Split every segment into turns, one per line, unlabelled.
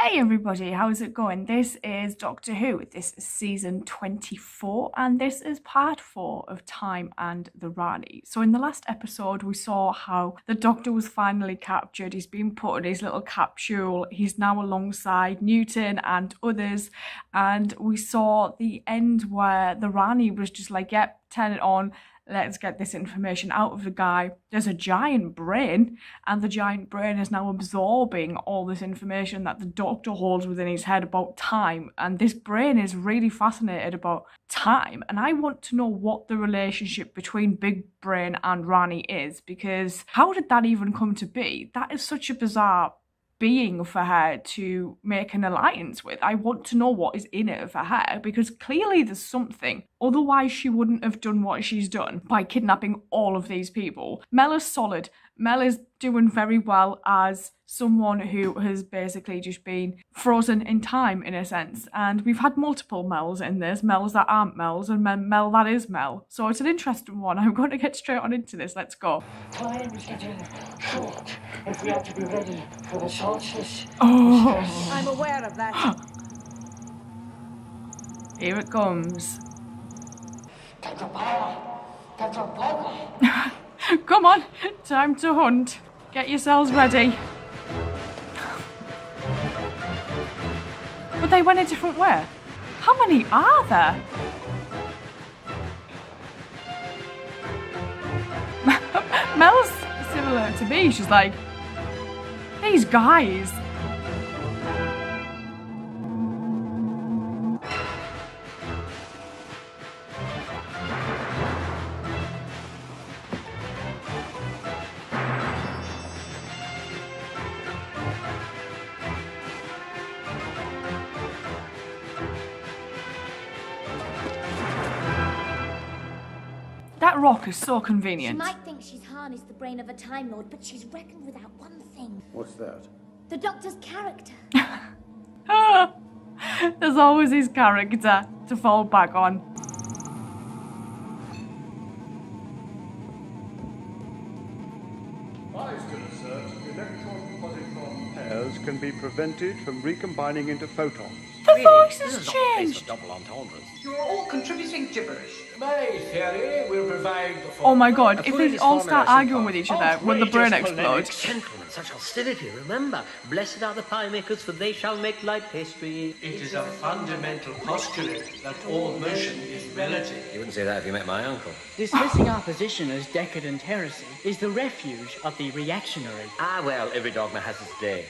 Hey everybody, how's it going? This is Doctor Who. This is season 24 and this is part 4 of Time and the Rani. So in the last episode we saw how the Doctor was finally captured. He's been put in his little capsule. He's now alongside Newton and others, and we saw the end where the Rani was just like, yep, turn it on. Let's get this information out of the guy. There's a giant brain, and the giant brain is now absorbing all this information that the Doctor holds within his head about time. And this brain is really fascinated about time. And I want to know what the relationship between Big Brain and Rani is, because how did that even come to be? That is such a bizarre being for her to make an alliance with. I want to know what is in it for her, because clearly there's something. Otherwise she wouldn't have done what she's done by kidnapping all of these people. Mel is solid. Mel is doing very well as someone who has basically just been frozen in time, in a sense. And we've had multiple Mels in this. Mels that aren't Mels, and Mel that is Mel. So it's an interesting one. I'm going to get straight on into this. Let's go.
Time is getting short if we are to be ready for the solstice.
Oh.
I'm aware of that.
Here it comes. Come on, time to hunt. Get yourselves ready. But they went a different way. How many are there? Mel's similar to me. She's like, these guys. That rock is so convenient.
She might think she's harnessed the brain of a Time Lord, but she's reckoned without one thing.
What's that?
The Doctor's character.
There's always his character to fall back on.
Electron-positron pairs can be prevented from recombining into photons.
The voice has changed.
Double entendres.
You're all contributing gibberish. My theory will provide the
Oh my god, if they all start arguing with each other, will the brain explode?
Gentlemen, such hostility. Remember, blessed are the pie makers, for they shall make light pastry.
It is a fundamental postulate that all motion is relative.
You wouldn't say that if you met my uncle.
Dismissing our position as decadent heresy is the refuge of the reactionary.
Ah, well, every dogma has its day.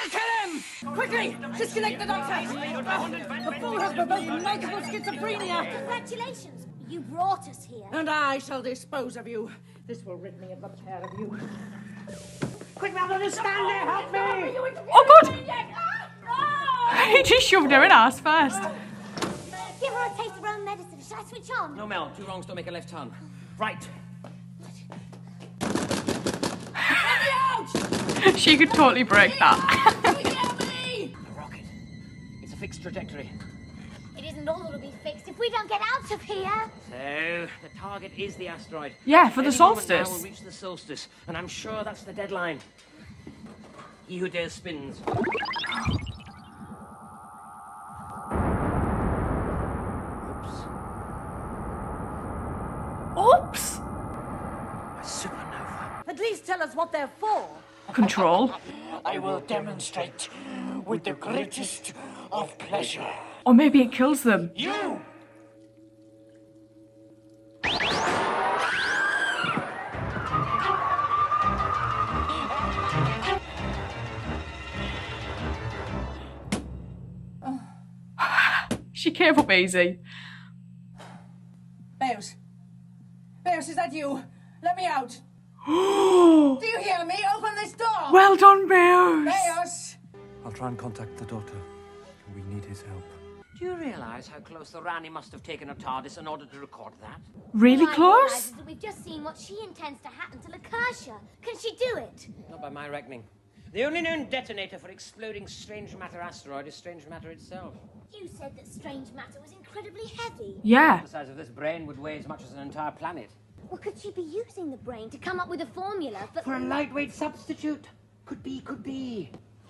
Kill him! Quickly! Disconnect the Doctor! The fool has provoked multiple schizophrenia!
Congratulations! You brought us here.
And I shall dispose of you. This will rid me of the pair of you. Quick, Madeline, stand there! Help me!
Oh god! He just shoved her in ass first.
Give her a taste of her own medicine. Shall I switch on?
No, Mel, two wrongs don't make a left turn. Right.
She could totally break that.
A rocket. It's a fixed trajectory.
It isn't all that'll be fixed if we don't get out of here.
So, the target is the asteroid.
Yeah, for the
Any moment now
solstice.
we'll reach the solstice, and I'm sure that's the deadline. He who dares spins.
Oops.
A supernova.
At least tell us what they're for.
Control.
I will demonstrate with the greatest of pleasure.
Or maybe it kills them.
You!
She gave up easy.
Bears. Bears, is that you? Let me out. Do you hear me? Open this door!
Well done, Bears.
Bears!
I'll try and contact the Doctor. We need his help.
Do you realise how close the Rani must have taken her TARDIS in order to record that?
Really
All I
close?
realise is that we've just seen what she intends to happen to Lakersha. Can she do it?
Not by my reckoning. The only known detonator for exploding strange matter asteroid is strange matter itself.
You said that strange matter was incredibly heavy.
Yeah.
The size of this brain would weigh as much as an entire planet.
Well, could she be using the brain to come up with a formula for...
For a lightweight substitute. Could be.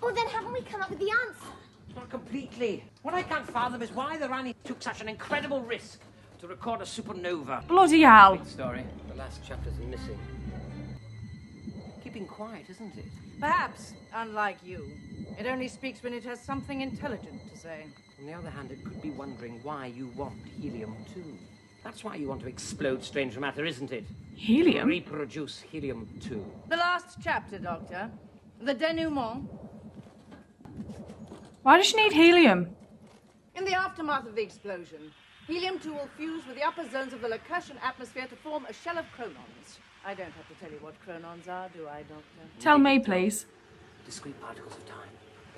Well, then haven't we come up with the answer?
Not completely. What I can't fathom is why the Rani took such an incredible risk to record a supernova.
Bloody hell.
Big story. The last chapter's missing. Keeping quiet, isn't it?
Perhaps, unlike you, it only speaks when it has something intelligent to say.
On the other hand, it could be wondering why you want helium-2. That's why you want to explode strange matter, isn't it?
Helium?
Reproduce helium-2.
The last chapter, Doctor. The denouement.
Why does she need helium?
In the aftermath of the explosion, helium-2 will fuse with the upper zones of the Lacushian atmosphere to form a shell of chronons. I don't have to tell you what chronons are, do I, Doctor?
Tell me, please.
Discrete particles of time.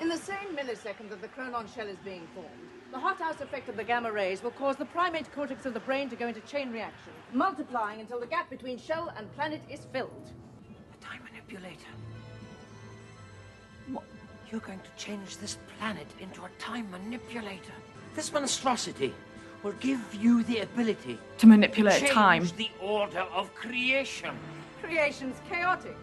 In the same millisecond that the chronon shell is being formed, the hothouse effect of the gamma rays will cause the primate cortex of the brain to go into chain reaction, multiplying until the gap between shell and planet is filled.
A time manipulator. What? You're going to change this planet into a time manipulator. This monstrosity will give you the ability
To manipulate
change
time.
the order of creation.
Creation's chaotic.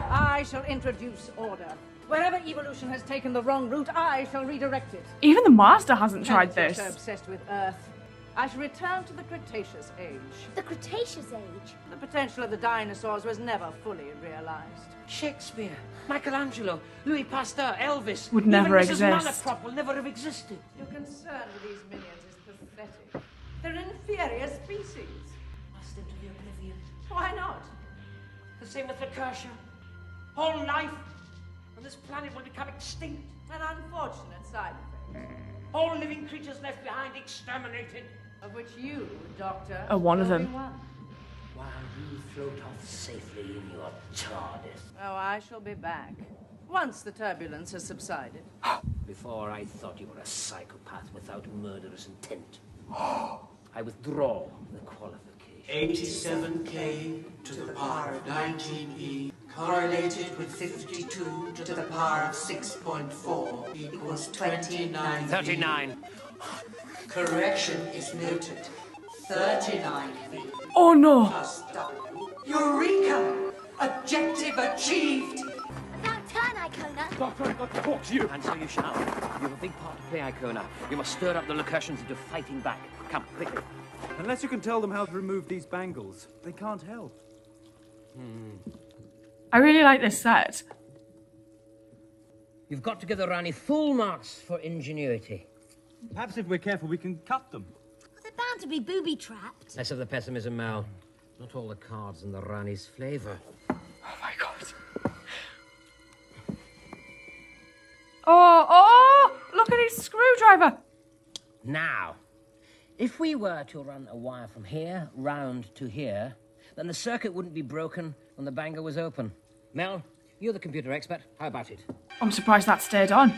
I shall introduce order. Wherever evolution has taken the wrong route, I shall redirect it.
Even the Master hasn't tried
Planets
this.
are so obsessed with Earth. I shall return to the Cretaceous age.
The Cretaceous age.
The potential of the dinosaurs was never fully realized.
Shakespeare, Michelangelo, Louis Pasteur, Elvis.
Would never
even Mrs.
exist.
Malaprop will never have existed.
Your concern with these minions is pathetic. They're an inferior species.
Lost into the oblivion.
Why not?
The same with Lacushian. All life on this planet will become extinct.
An unfortunate side effect,
All living creatures left behind exterminated.
of which you, Doctor,
Are one of
will be
them.
one.
While you float off safely in your TARDIS.
Oh, I shall be back. Once the turbulence has subsided.
Before I thought you were a psychopath without murderous intent. I withdraw the qualification.
87k to the power of 19e correlated with 52 to the power of 6.4 equals 29.
39.
Correction is noted. 39v
Oh no!
plus W. Eureka! Objective achieved!
About turn, Icona.
Doctor, I've got to talk to you. And so you shall. You have a big part to play, Icona. You must stir up the Lacushians into fighting back. Come, quickly.
Unless you can tell them how to remove these bangles, they can't help.
I really like this set.
You've got to give the Rani full marks for ingenuity.
Perhaps if we're careful, we can cut them.
They're bound to be booby-trapped.
Less of the pessimism, Mal. Not all the cards in the Rani's flavour.
Oh my god. Oh, look at his screwdriver.
Now, if we were to run a wire from here round to here, then the circuit wouldn't be broken when the banger was open. Mel, you're the computer expert. How about it?
I'm surprised that stayed on.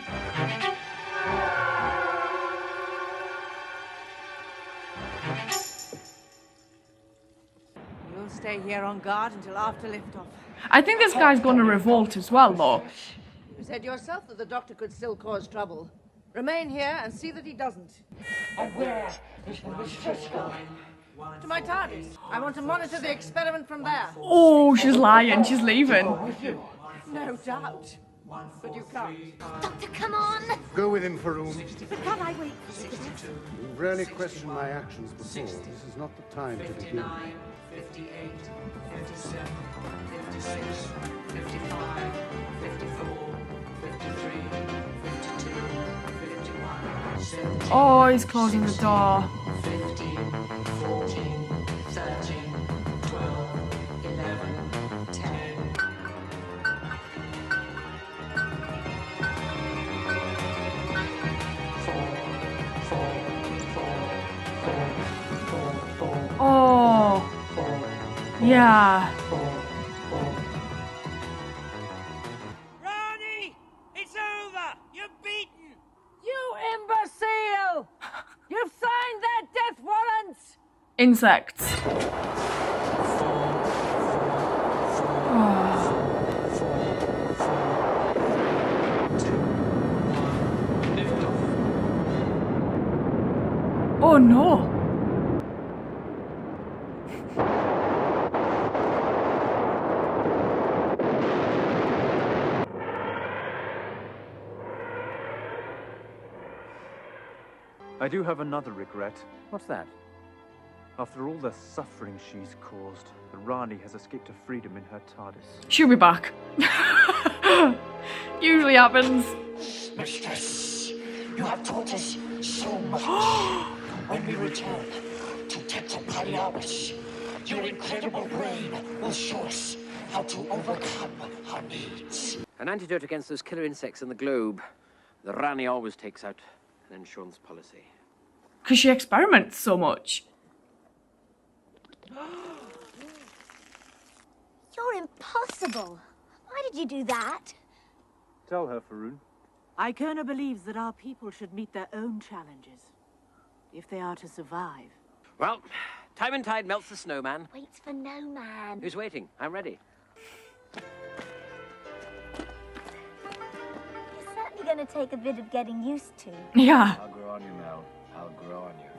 You'll stay here on guard until after liftoff.
I think this guy's going to revolt as well, though.
You said yourself that the Doctor could still cause trouble. Remain here and see that he doesn't.
And where is Mistress going?
To my TARDIS. I want to monitor the experiment from there.
Oh, she's lying. She's leaving.
With you.
No doubt. But you can't.
Doctor, come on.
Go with him, Faroon.
But can't I wait?
You've rarely questioned my actions before. This is not the time to begin.
58, 57, 56, 55, 54, 53, 52, 51, 17,
Oh, he's closing the door.
15, 14, 13, 12, 11, 10.
Oh. Yeah.
Rani! It's over! You're beaten!
You imbecile! You've signed their death warrants!
Insects. Oh no.
I do have another regret.
What's that?
After all the suffering she's caused, the Rani has escaped to freedom in her TARDIS.
She'll be back. Usually happens.
Mistress, you have taught us so much. When we return to Tetrapaliaris, your incredible brain will show us how to overcome our needs.
An antidote against those killer insects in the globe. The Rani always takes out an insurance policy.
Because she experiments so much.
You're impossible. Why did you do that?
Tell her, Faroon.
Icona believes that our people should meet their own challenges, if they are to survive.
Well, time and tide melts the snowman.
Waits for no man.
Who's waiting? I'm ready.
You're certainly going to take a bit of getting used to.
Yeah.
I'll grow on you, Mel. I'll grow on you.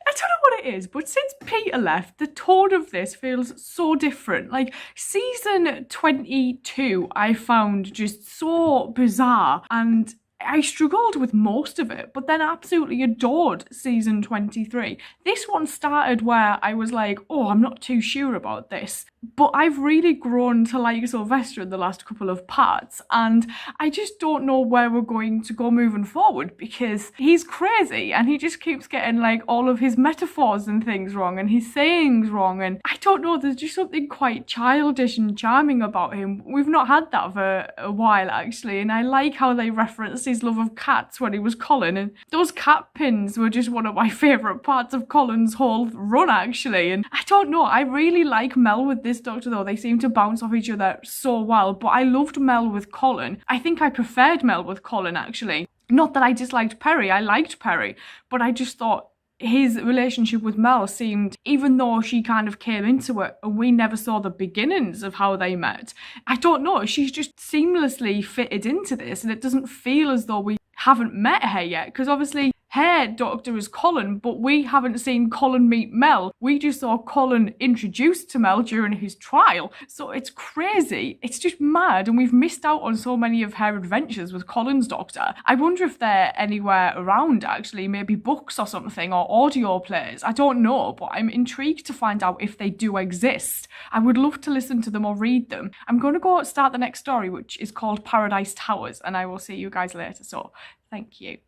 I don't know what it is, but since Peter left, the tone of this feels so different. Like, season 22, I found just so bizarre, and I struggled with most of it, but then absolutely adored season 23. This one started where I was like, oh, I'm not too sure about this. But I've really grown to like Sylvester in the last couple of parts, and I just don't know where we're going to go moving forward, because he's crazy and he just keeps getting like all of his metaphors and things wrong and his sayings wrong, and I don't know, there's just something quite childish and charming about him. We've not had that for a while actually, and I like how they reference his love of cats when he was Colin, and those cat pins were just one of my favourite parts of Colin's whole run actually. And I don't know, I really like Mel with this Doctor though. They seem to bounce off each other so well, but I loved Mel with Colin. I think I preferred Mel with Colin actually. Not that I disliked Perry, I liked Perry, but I just thought his relationship with Mel seemed, even though she kind of came into it and we never saw the beginnings of how they met, I don't know, she's just seamlessly fitted into this, and it doesn't feel as though we haven't met her yet, because obviously her Doctor is Colin, but we haven't seen Colin meet Mel. We just saw Colin introduced to Mel during his trial. So it's crazy. It's just mad, and we've missed out on so many of her adventures with Colin's Doctor. I wonder if they're anywhere around actually, maybe books or something, or audio plays. I don't know, but I'm intrigued to find out if they do exist. I would love to listen to them or read them. I'm going to go start the next story, which is called Paradise Towers, and I will see you guys later. So thank you.